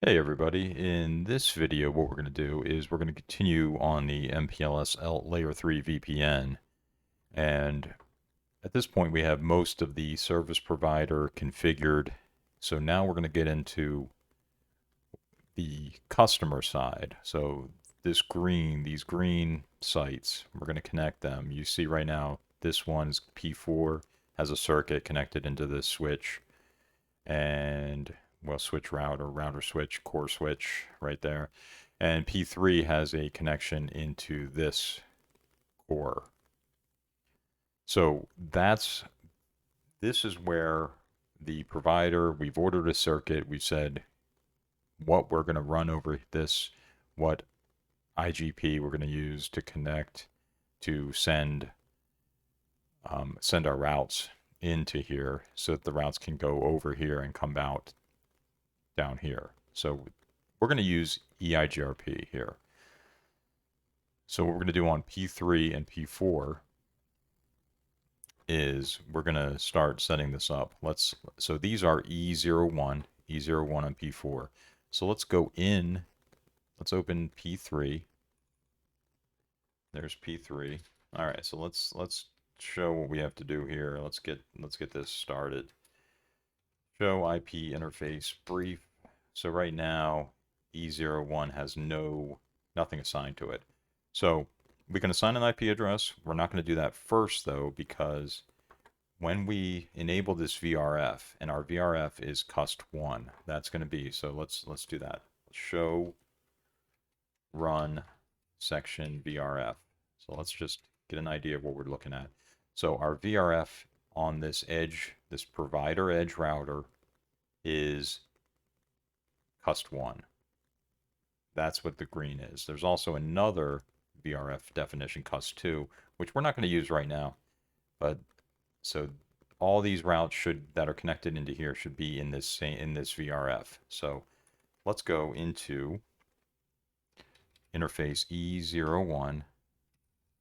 Hey everybody, in this video what we're going to do is we're going to continue on the MPLS Layer 3 VPN, and at this point we have most of the service provider configured. So now we're going to get into the customer side. So these green sites, we're going to connect them. You see right now this one's P4, has a circuit connected into this switch, and well, switch router switch, core switch right there. And P3 has a connection into this core. So this is where the provider, we've ordered a circuit, we've said what we're going to run over this, what IGP we're going to use to connect to send our routes into here so that the routes can go over here and come out down here. So we're going to use eIGRP here. So what we're going to do on P3 and P4 is we're going to start setting this up. So these are E01 on P4. So let's go in, let's open P3. There's P3. All right, so let's show what we have to do here. Let's get this started. Show IP interface brief. So right now E01 has nothing assigned to it. So we can assign an IP address. We're not going to do that first though, because when we enable this VRF, and our VRF is cust1, that's going to be, so let's do that. Show run section VRF. So let's just get an idea of what we're looking at. So our VRF on this edge, this provider edge router, is cust1. That's what the green is. There's also another VRF definition, cust2, which we're not going to use right now. But so all these routes that are connected into here should be in this VRF. So let's go into interface E01,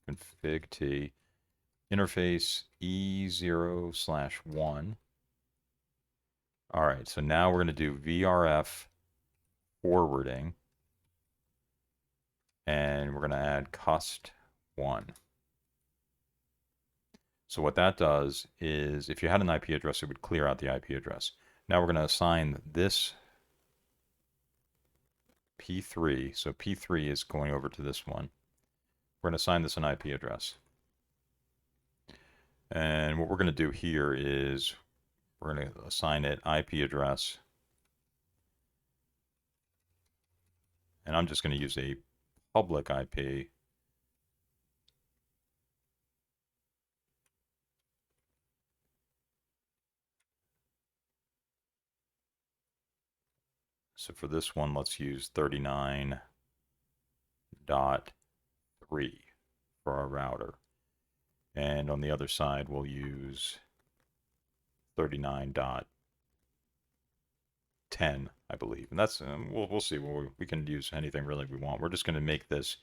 config T, interface E0/1. All right, so now we're going to do VRF forwarding, and we're going to add cust1. So what that does is, if you had an IP address, it would clear out the IP address. Now we're going to assign this P3. So P3 is going over to this one. We're going to assign this an IP address. And what we're going to do here is we're going to assign it IP address. And I'm just going to use a public IP. So for this one, let's use 39.3 for our router. And on the other side, we'll use 39.10, I believe. And that's, we'll see. We can use anything really we want. We're just going to make this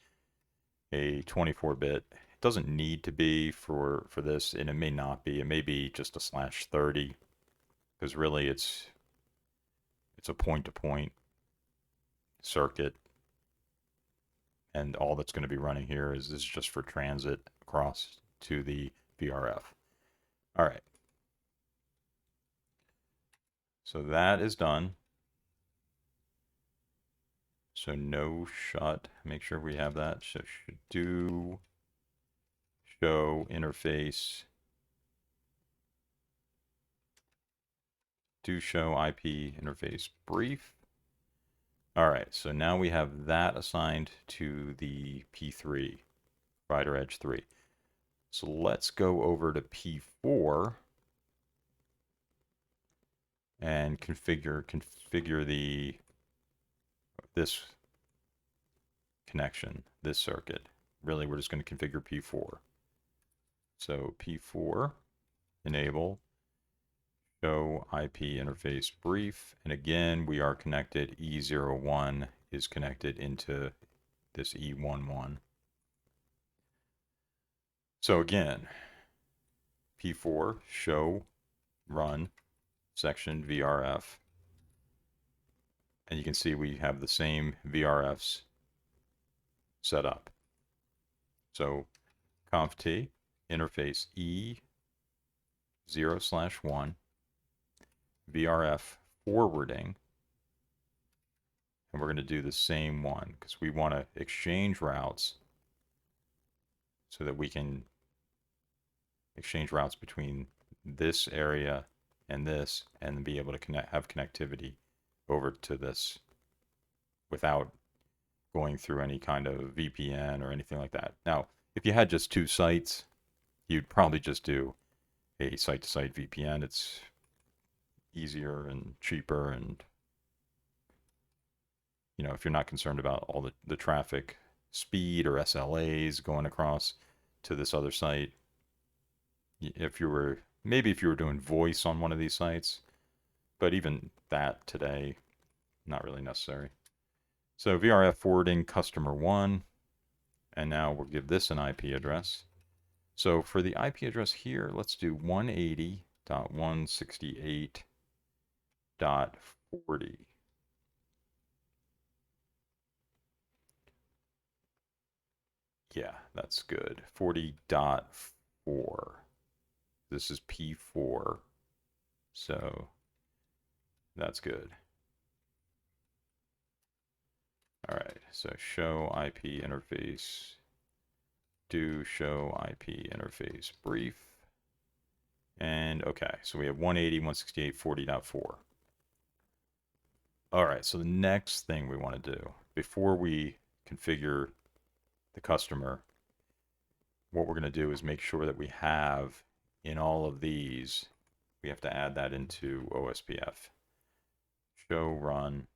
a 24-bit. It doesn't need to be for this, and it may not be. It may be just a /30, because really it's a point-to-point circuit, and all that's going to be running here is just for transit across to the VRF. All right. So that is done. So no shut. Make sure we have that. So should do show interface. Do show IP interface brief. All right, so now we have that assigned to the P3, provider edge 3. So let's go over to P4 and configure this connection, this circuit. Really, we're just going to configure P4. So P4, enable, show IP interface brief, and again we are connected. E01 is connected into this E11. So again, P4, show run section VRF, And you can see we have the same VRFs set up. So conft interface E0/1 VRF forwarding, and we're going to do the same one because we want to exchange routes so that we can exchange routes between this area and this, and be able to have connectivity over to this without going through any kind of VPN or anything like that. Now, if you had just two sites, you'd probably just do a site-to-site VPN. It's easier and cheaper, and if you're not concerned about all the traffic speed or SLAs going across to this other site, if you were doing voice on one of these sites, but even that today, not really necessary. So VRF forwarding customer 1, and now we'll give this an IP address. So for the IP address here, let's do 180.168.40. Yeah, that's good. 40.4. This is P4. So that's good. All right, so show IP interface, do show IP interface brief. And okay, so we have 180.168.40.4. All right, so the next thing we want to do before we configure the customer, what we're going to do is make sure that we have in all of these, we have to add that into OSPF. Show run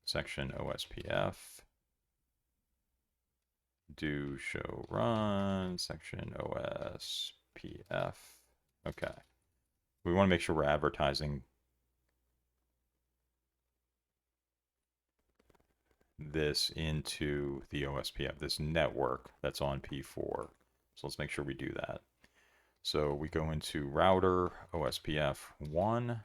section OSPF. Do show run section OSPF. Okay. We want to make sure we're advertising this into the OSPF, this network that's on P4. So let's make sure we do that. So we go into router OSPF 1,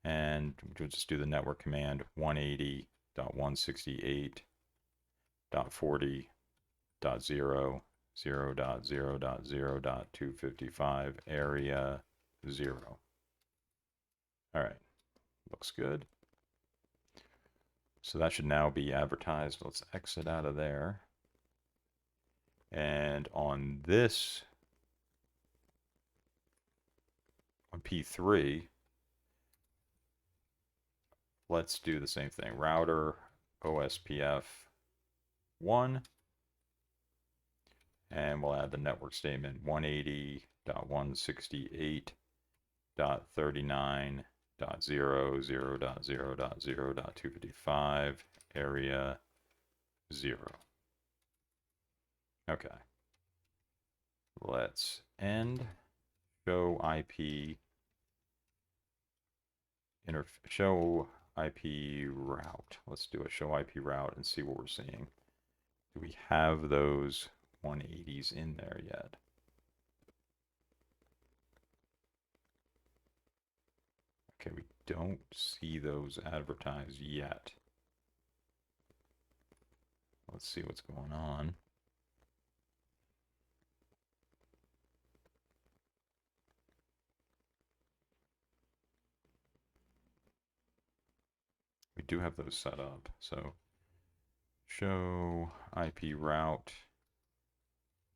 and we'll just do the network command 180.168.40.0.0.0.255 area 0. All right, looks good. So that should now be advertised. Let's exit out of there. And on this, on P3, let's do the same thing. Router OSPF 1. And we'll add the network statement 180.168.39.0.0.0.255 area 0. Okay. Let's end show IP show IP route. Let's do a show IP route and see what we're seeing. Do we have those 180s in there yet? Okay, we don't see those advertised yet. Let's see what's going on. We do have those set up. So show IP route,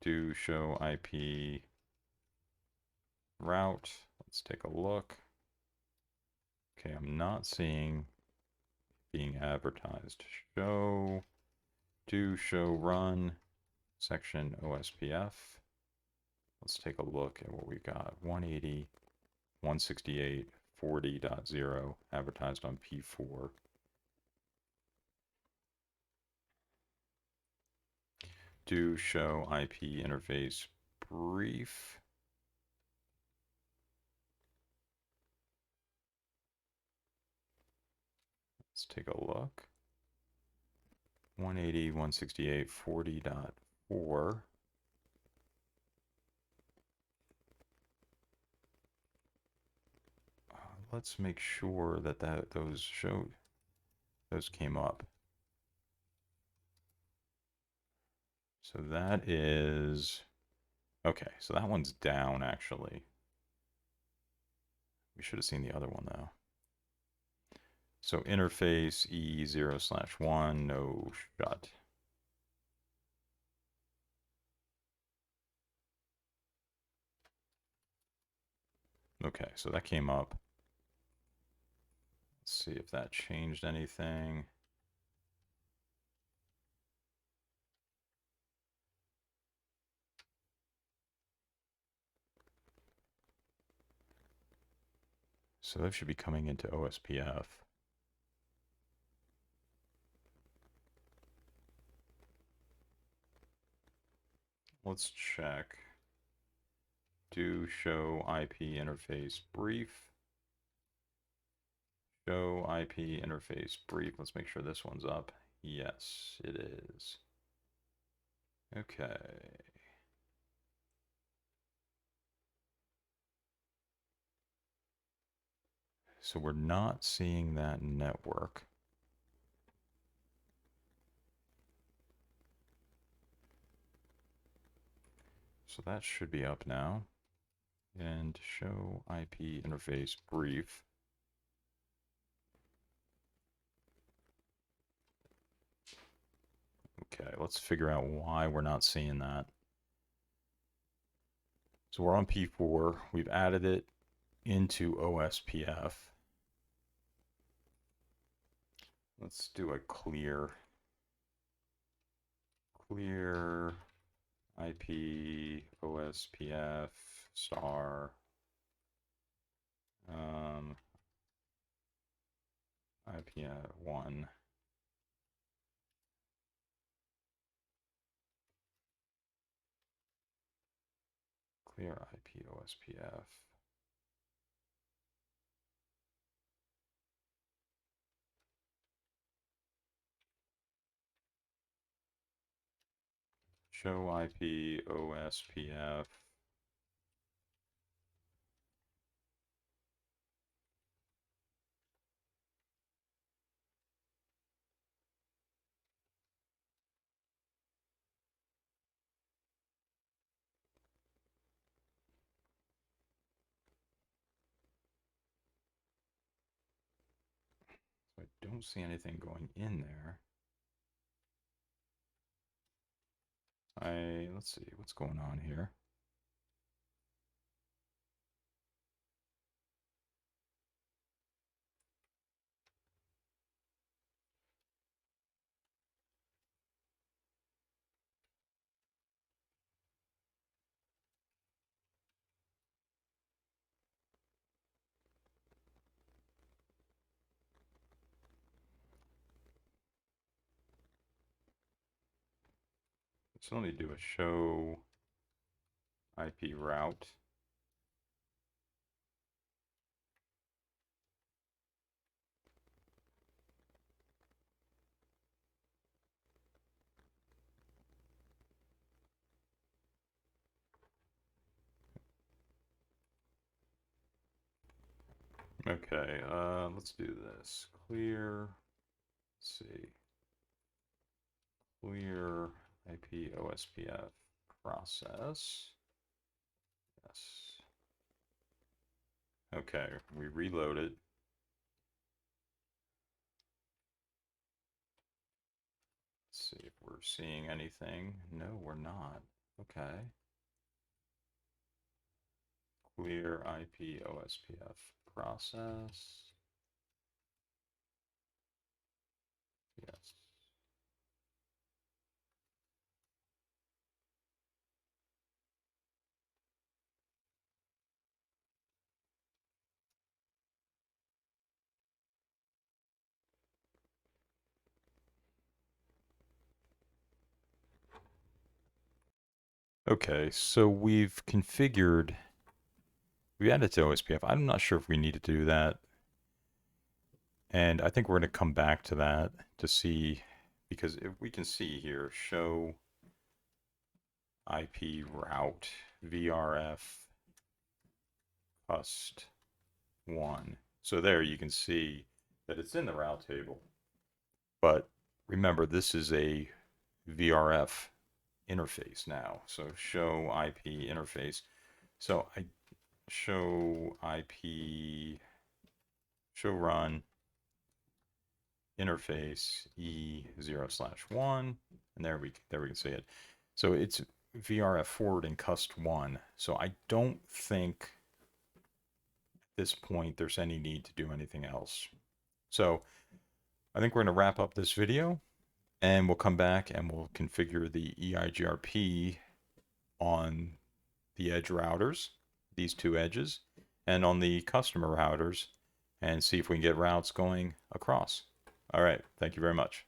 do show IP route. Let's take a look. Okay, I'm not seeing being advertised. Show, do show run, section OSPF. Let's take a look at what we got. 180.168.40.0 advertised on P4. Do show IP interface brief. Let's take a look. 180.168.40.4. let's make sure that those came up. So that is, okay, so that one's down actually. We should have seen the other one though. So interface E0/1, no shut. Okay, so that came up. Let's see if that changed anything. So that should be coming into OSPF. Let's check. Do show IP interface brief. Show IP interface brief. Let's make sure this one's up. Yes, it is. Okay. So we're not seeing that network. So that should be up now. And show IP interface brief. Okay, let's figure out why we're not seeing that. So we're on P4. We've added it into OSPF. Let's do a clear IP OSPF star IP1. Clear IP OSPF. Show IP OSPF. So I don't see anything going in there. Let's see what's going on here. So let me do a show IP route. Okay, let's do this. Clear, let's see. Clear IP OSPF process. Yes. Okay, we reload it. Let's see if we're seeing anything. No, we're not. Okay. Clear IP OSPF process. Yes. Okay, so we've configured, we added to OSPF. I'm not sure if we need to do that. And I think we're going to come back to that to see, because if we can see here, show IP route VRF cust1. So there you can see that it's in the route table. But remember, this is a VRF interface now. So show IP interface. So I show IP, show run interface E0/1, and there we can see it. So it's VRF forwarding cust1. So I don't think at this point there's any need to do anything else. So I think we're going to wrap up this video, and we'll come back and we'll configure the EIGRP on the edge routers, these two edges, and on the customer routers, and see if we can get routes going across. All right. Thank you very much.